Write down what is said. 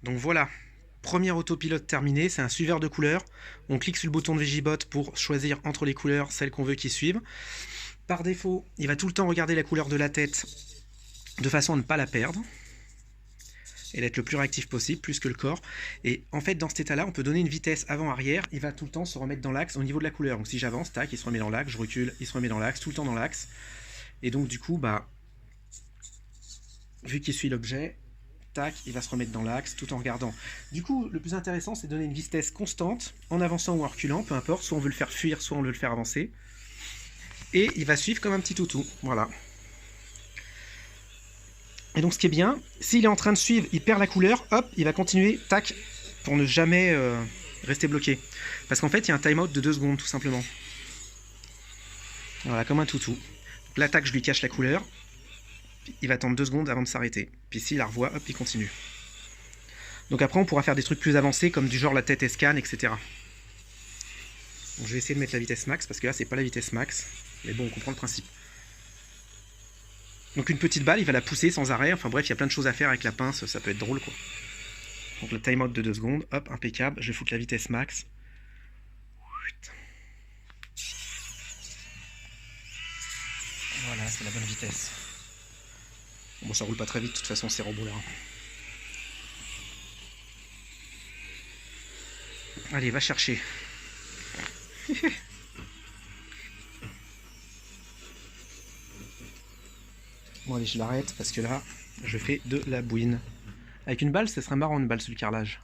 Donc voilà, premier autopilote terminé, c'est un suiveur de couleurs. On clique sur le bouton de Vigibot pour choisir entre les couleurs celles qu'on veut qu'il suive. Par défaut, il va tout le temps regarder la couleur de la tête de façon à ne pas la perdre et d'être le plus réactif possible, plus que le corps. Et en fait, dans cet état-là, on peut donner une vitesse avant-arrière. Il va tout le temps se remettre dans l'axe au niveau de la couleur. Donc si j'avance, tac, il se remet dans l'axe, je recule, il se remet dans l'axe, tout le temps dans l'axe. Et donc du coup, bah, vu qu'il suit l'objet, tac, il va se remettre dans l'axe tout en regardant. Du coup, le plus intéressant, c'est de donner une vitesse constante, en avançant ou en reculant, peu importe, soit on veut le faire fuir, soit on veut le faire avancer. Et il va suivre comme un petit toutou, voilà. Et donc ce qui est bien, s'il est en train de suivre, il perd la couleur, hop, il va continuer, tac, pour ne jamais rester bloqué. Parce qu'en fait, il y a un timeout de 2 secondes, tout simplement. Voilà, comme un toutou. Donc là, tac, je lui cache la couleur, il va attendre 2 secondes avant de s'arrêter. Puis s'il la revoit, hop, il continue. Donc après, on pourra faire des trucs plus avancés, comme du genre la tête escan, etc. Donc je vais essayer de mettre la vitesse max, parce que là, c'est pas la vitesse max. Mais bon, on comprend le principe. Donc une petite balle, il va la pousser sans arrêt. Enfin bref, il y a plein de choses à faire avec la pince, ça peut être drôle quoi. Donc le timeout de 2 secondes, hop, impeccable. Je vais foutre la vitesse max. Voilà, c'est la bonne vitesse. Bon, ça roule pas très vite, de toute façon, ces robots là. Allez, va chercher. Bon, allez, je l'arrête parce que là, je fais de la bouine. Avec une balle, ça serait marrant une balle sur le carrelage.